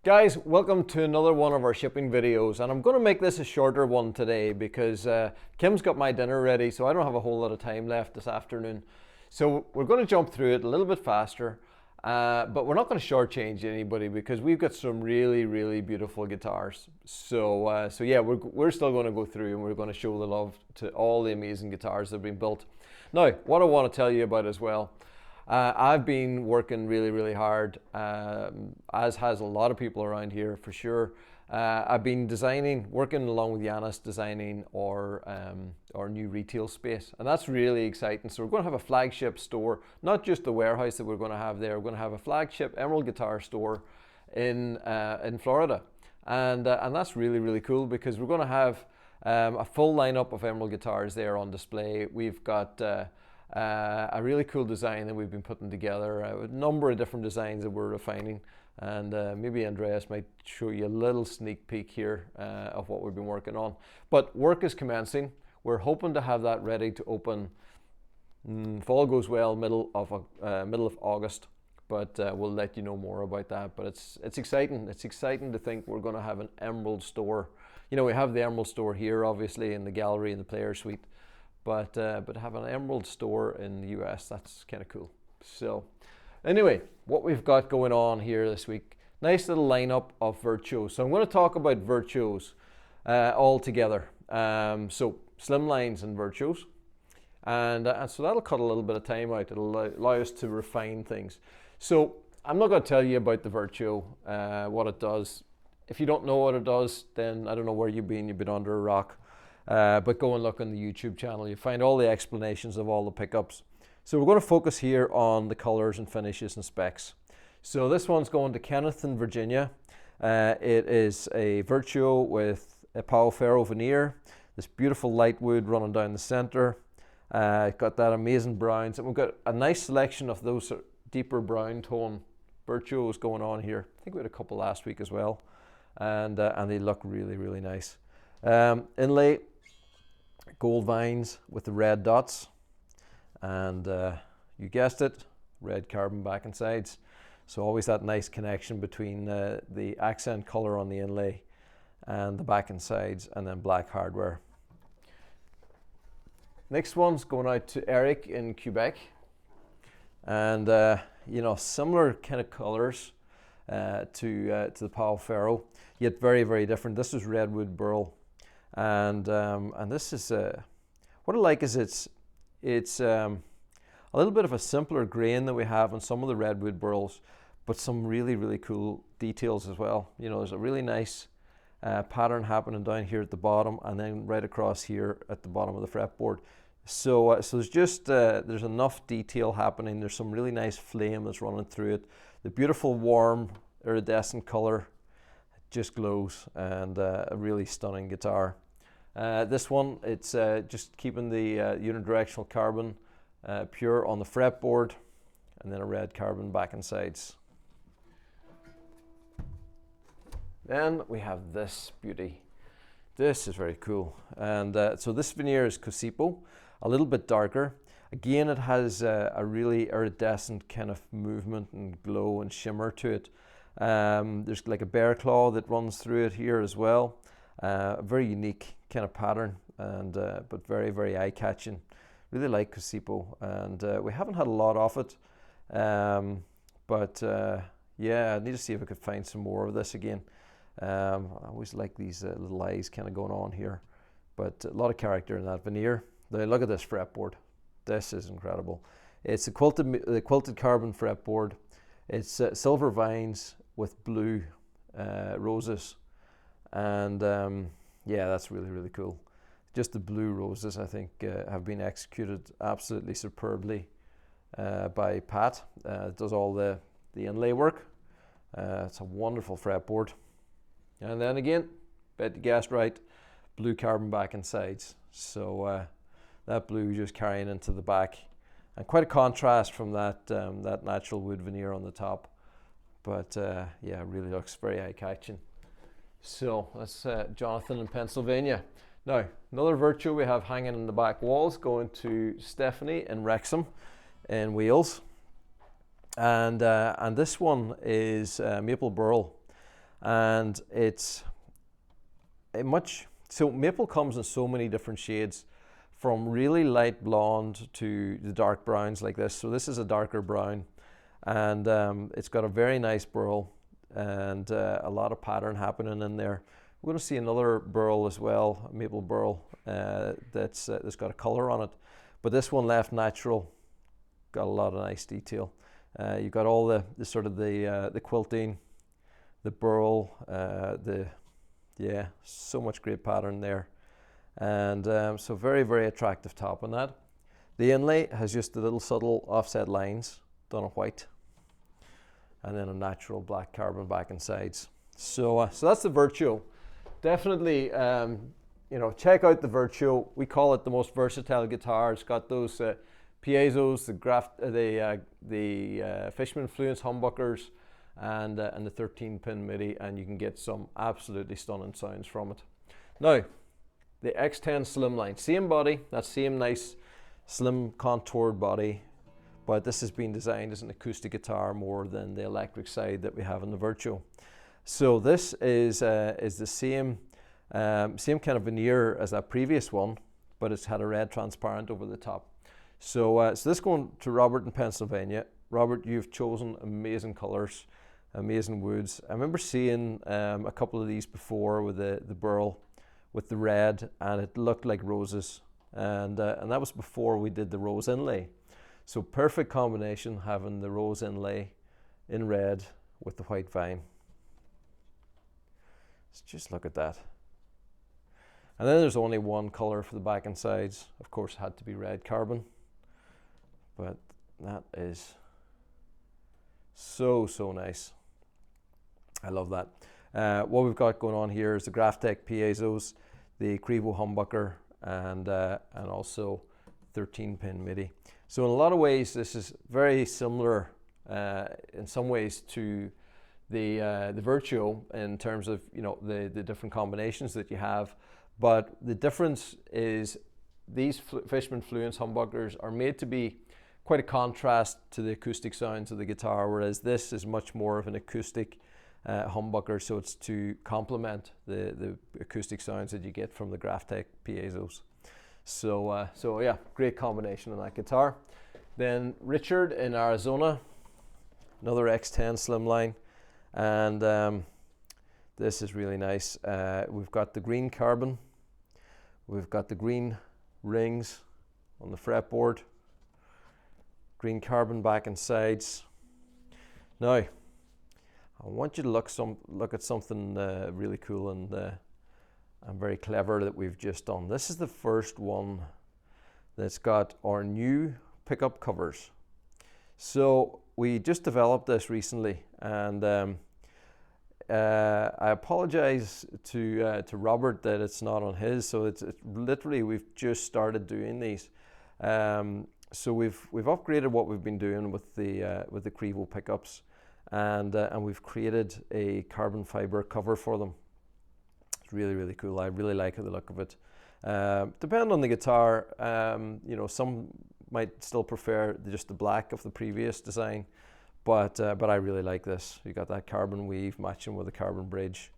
Guys, welcome to another one of our shipping videos, and I'm going to make this a shorter one today because Kim's got my dinner ready, so I don't have a whole lot of time left this afternoon. So we're going to jump through it a little bit faster, but we're not going to shortchange anybody because we've got some really, really beautiful guitars. So yeah, we're still going to go through and we're going to show the love to all the amazing guitars that have been built. Now, what I want to tell you about as well, I've been working really, really hard, as has a lot of people around here for sure. I've been working along with Yanis, designing our new retail space, and that's really exciting. So we're going to have a flagship store, not just the warehouse that we're going to have there. We're going to have a flagship Emerald guitar store in Florida, and that's really, really cool because we're going to have a full lineup of Emerald guitars there on display. We've got a really cool design that we've been putting together, a number of different designs that we're refining, and maybe Andreas might show you a little sneak peek here of what we've been working on. But work is commencing. We're hoping to have that ready to open, if all goes well, middle of August, but we'll let you know more about that. But it's exciting. It's exciting to think we're going to have an Emerald store. You know, we have the Emerald store here, obviously, in the gallery and the player suite. But have an Emerald store in the US, that's kind of cool. So anyway, what we've got going on here this week, nice little lineup of Virtuos. So I'm going to talk about Virtuos all together. So slimlines and Virtuos. And so that'll cut a little bit of time out. It'll allow us to refine things. So I'm not going to tell you about the Virtuo, what it does. If you don't know what it does, then I don't know where you've been under a rock. But go and look on the YouTube channel. You find all the explanations of all the pickups. So we're going to focus here on the colors and finishes and specs. So this one's going to Kenneth in Virginia. It is a Virtuo with a Pau Ferro veneer, this beautiful light wood running down the center. Got that amazing browns, and we've got a nice selection of those deeper brown tone Virtuos going on here. I think we had a couple last week as well, and they look really, really nice. Inlay, gold vines with the red dots, and you guessed it, red carbon back and sides. So always that nice connection between the accent color on the inlay and the back and sides, and then black hardware. Next one's going out to Eric in Quebec, and you know, similar kind of colors to the Pau Ferro, yet very, very different. This is redwood burl. And this is what I like is it's a little bit of a simpler grain that we have on some of the redwood burls, but some really, really cool details as well. You know, there's a really nice pattern happening down here at the bottom, and then right across here at the bottom of the fretboard. So there's just there's enough detail happening. There's some really nice flame that's running through it. The beautiful warm iridescent color just glows, and a really stunning guitar. This one, it's just keeping the unidirectional carbon pure on the fretboard, and then a red carbon back and sides. Then we have this beauty. This is very cool, and so this veneer is Cosipo, a little bit darker. Again, it has a really iridescent kind of movement and glow and shimmer to it. There's like a bear claw that runs through it here as well. A very unique kind of pattern, and but very, very eye-catching. Really like Cosipo, and we haven't had a lot of it, but yeah, I need to see if I could find some more of this again. I always like these little eyes kind of going on here, but a lot of character in that veneer. Now look at this fretboard. This is incredible. It's the quilted carbon fretboard. It's silver vines with blue roses. And yeah, that's really, really cool. Just the blue roses, I think, have been executed absolutely superbly by Pat. It does all the inlay work. It's a wonderful fretboard. And then again, bet you guessed right, blue carbon back and sides. So that blue just carrying into the back, and quite a contrast from that that natural wood veneer on the top. But yeah, it really looks very eye-catching. So that's Jonathan in Pennsylvania. Now, another Virtuo we have hanging in the back walls going to Stephanie in Wrexham in Wales. And this one is Maple Burl. and it's so maple comes in so many different shades, from really light blonde to the dark browns like this. So this is a darker brown, and it's got a very nice burl and a lot of pattern happening in there. We're going to see another burl as well, a maple burl that's got a color on it, but this one left natural, got a lot of nice detail. You've got all the sort of the quilting, the burl, so much great pattern there, and so very, very attractive top on that. The inlay has just the little subtle offset lines done in white, and then a natural black carbon back and sides. So that's the Virtuo. Definitely, check out the Virtuo. We call it the most versatile guitar. It's got those piezos, the Fishman Fluence humbuckers, and the 13-pin MIDI, and you can get some absolutely stunning sounds from it. Now, the X10 Slimline, same body, that same nice slim contoured body, but this has been designed as an acoustic guitar more than the electric side that we have in the Virtuo. So this is the same kind of veneer as that previous one, but it's had a red transparent over the top. So this going to Robert in Pennsylvania. Robert, you've chosen amazing colors, amazing woods. I remember seeing a couple of these before with the burl, with the red, and it looked like roses, and that was before we did the rose inlay. So perfect combination, having the rose inlay in red with the white vine. Let's just look at that. And then there's only one color for the back and sides. Of course, it had to be red carbon, but that is so nice. I love that. What we've got going on here is the Graphtec piezos, the Crevo humbucker, and also 13-pin MIDI. So in a lot of ways, this is very similar in some ways to the Virtuo in terms of the different combinations that you have. But the difference is these Fishman Fluence humbuckers are made to be quite a contrast to the acoustic sounds of the guitar, whereas this is much more of an acoustic humbucker, so it's to complement the acoustic sounds that you get from the Graphtec piezos. So yeah, great combination on that guitar. Then Richard in Arizona, another X10 Slimline, and this is really nice. We've got the green carbon, we've got the green rings on the fretboard, green carbon back and sides. Now, I want you to look at something really cool and very clever that we've just done. This is the first one that's got our new pickup covers. So we just developed this recently, and I apologize to Robert that it's not on his. So it's literally, we've just started doing these. So we've upgraded what we've been doing with the Crevo pickups, and we've created a carbon fiber cover for them. It's really cool. I really like the look of it. Depending on the guitar, some might still prefer just the black of the previous design, but I really like this. You got that carbon weave matching with a carbon bridge.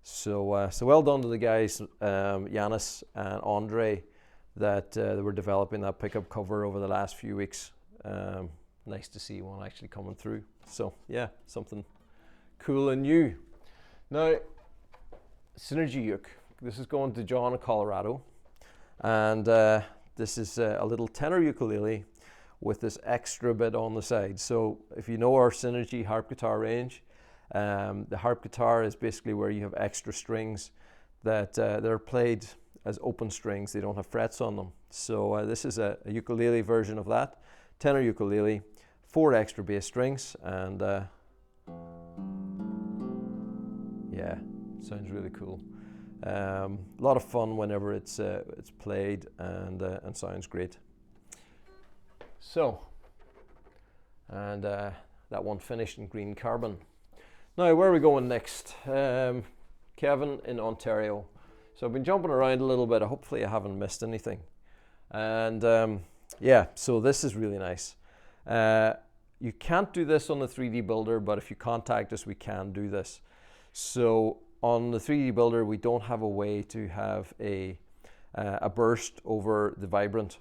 So well done to the guys, Yanis and Andre, that they were developing that pickup cover over the last few weeks. Nice to see one actually coming through. So yeah, something cool and new. Now, Synergy Uke. This is going to John in Colorado, and this is a little tenor ukulele with this extra bit on the side. So if you know our Synergy harp guitar range, the harp guitar is basically where you have extra strings that they're played as open strings. They don't have frets on them. So this is a ukulele version of that, tenor ukulele, 4 extra bass strings, and yeah, sounds really cool. A lot of fun whenever it's played, and sounds great. So, and that one finished in green carbon. Now, where are we going next? Kevin in Ontario. So I've been jumping around a little bit. Hopefully I haven't missed anything. And yeah, so this is really nice. You can't do this on the 3D Builder, but if you contact us, we can do this. So on the 3D Builder, we don't have a way to have a burst over the vibrant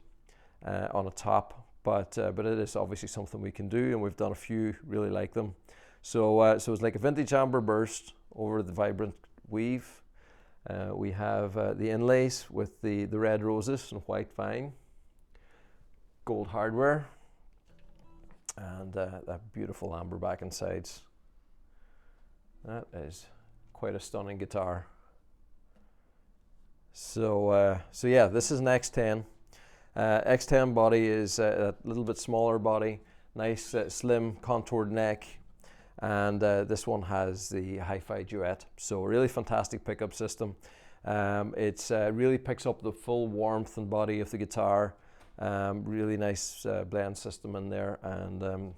on a top, but it is obviously something we can do, and we've done a few, really like them. So so it's like a vintage amber burst over the vibrant weave. We have the inlays with the red roses and white vine, gold hardware, and that beautiful amber back and sides. That is quite a stunning guitar. So so yeah, this is an X10. X10 body is a little bit smaller body, nice slim contoured neck, and this one has the hi-fi duet. So a really fantastic pickup system. It's really picks up the full warmth and body of the guitar. Really nice blend system in there, and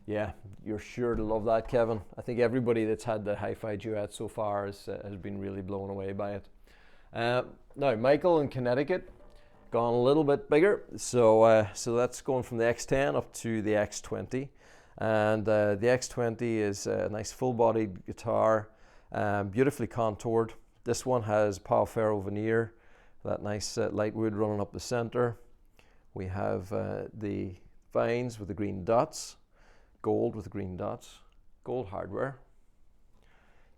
yeah, you're sure to love that, Kevin. I think everybody that's had the hi-fi duet so far has been really blown away by it. Now, Michael in Connecticut, gone a little bit bigger, so so that's going from the X10 up to the X20, and the X20 is a nice full-bodied guitar, beautifully contoured. This one has Pau Ferro veneer, that nice light wood running up the center. We have the vines with the green dots, gold with the green dots, gold hardware.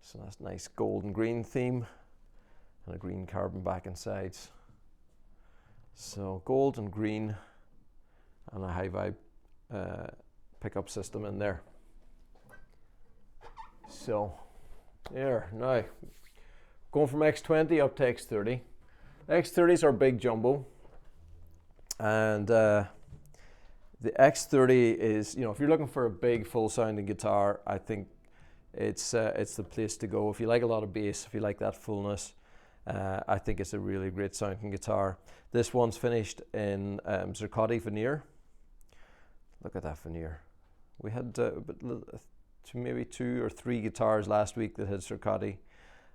So that's nice gold and green theme, and a green carbon back and sides. So gold and green, and a high vibe pickup system in there. So there, now going from X20 up to X30. X30s are big jumbo, and the X30 is, you know, if you're looking for a big full sounding guitar, I think it's the place to go. If you like a lot of bass, if you like that fullness, I think it's a really great sounding guitar. This one's finished in zirconia veneer. Look at that veneer. We had maybe 2 or 3 guitars last week that had zirconia,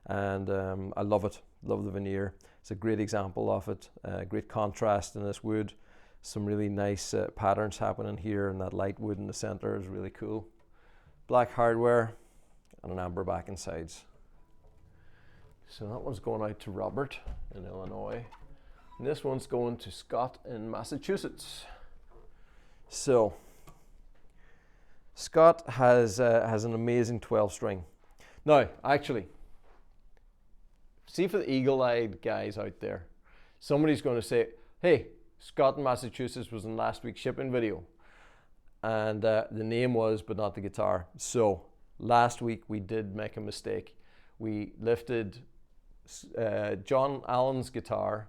and I love it. Love the veneer. It's a great example of it. Great contrast in this wood. Some really nice patterns happening here, and that light wood in the center is really cool. Black hardware and an amber back and sides. So that one's going out to Robert in Illinois, and this one's going to Scott in Massachusetts. So Scott has an amazing 12-string. Now, actually, see, for the eagle-eyed guys out there, somebody's going to say, hey, Scott in Massachusetts was in last week's shipping video, and the name was, but not the guitar. So last week we did make a mistake. We lifted John Allen's guitar,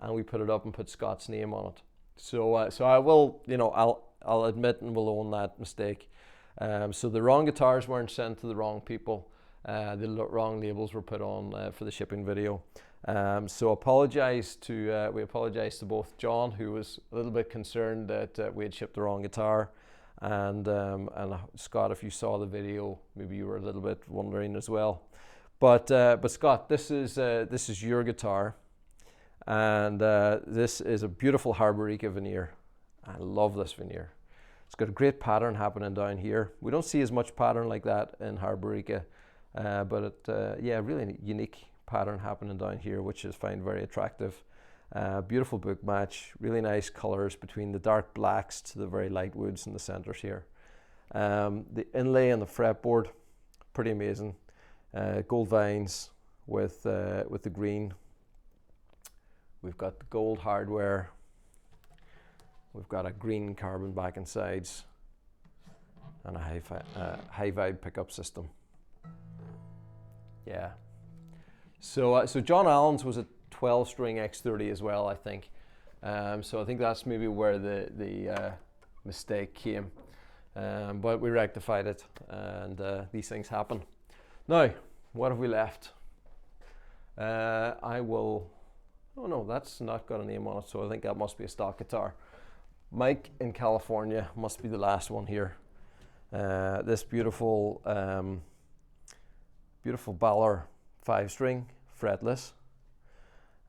and we put it up and put Scott's name on it. So so I will, you know, I'll admit and will own that mistake. So the wrong guitars weren't sent to the wrong people. The wrong labels were put on for the shipping video. So we apologize to both John, who was a little bit concerned that we had shipped the wrong guitar, and Scott, if you saw the video, maybe you were a little bit wondering as well. But Scott, this is your guitar, and this is a beautiful Harborica veneer. I love this veneer. It's got a great pattern happening down here. We don't see as much pattern like that in Harborica, but yeah, really unique pattern happening down here, which I find very attractive. Beautiful book match, really nice colors between the dark blacks to the very light woods in the centers here. The inlay on the fretboard, pretty amazing. Gold vines with the green. We've got the gold hardware. We've got a green carbon back and sides, and a high vibe pickup system. Yeah. So John Allen's was a 12-string X30 as well, I think. So I think that's maybe where the mistake came. But we rectified it, and these things happen. Now, what have we left? Oh no, that's not got a name on it, so I think that must be a stock guitar. Mike in California must be the last one here. This beautiful Balor 5-string, fretless,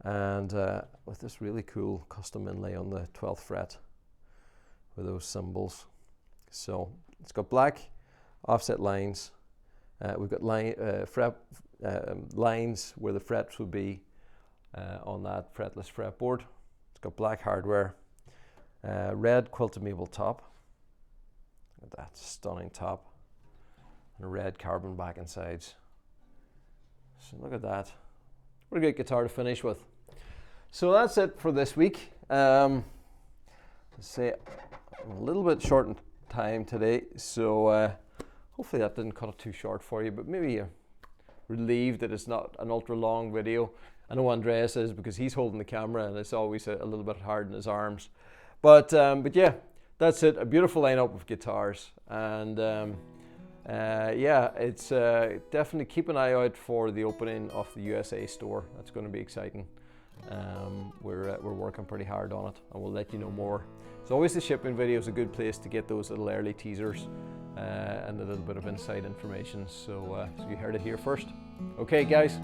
and with this really cool custom inlay on the 12th fret with those symbols. So it's got black offset lines, We've got lines where the frets would be on that fretless fretboard. It's got black hardware, red quilted maple top. Look at that stunning top, and a red carbon back and sides. So look at that. What a great guitar to finish with. So that's it for this week. Let's say I'm a little bit short in time today, so hopefully that didn't cut it too short for you, but maybe you're relieved that it's not an ultra long video. I know Andreas is, because he's holding the camera and it's always a little bit hard in his arms. But yeah, that's it. A beautiful lineup of guitars, and yeah, it's definitely keep an eye out for the opening of the USA store. That's going to be exciting. We're working pretty hard on it, and we'll let you know more. So always the shipping video is a good place to get those little early teasers and a little bit of inside information. So you heard it here first. Okay guys,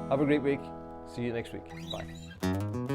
have a great week. See you next week. Bye.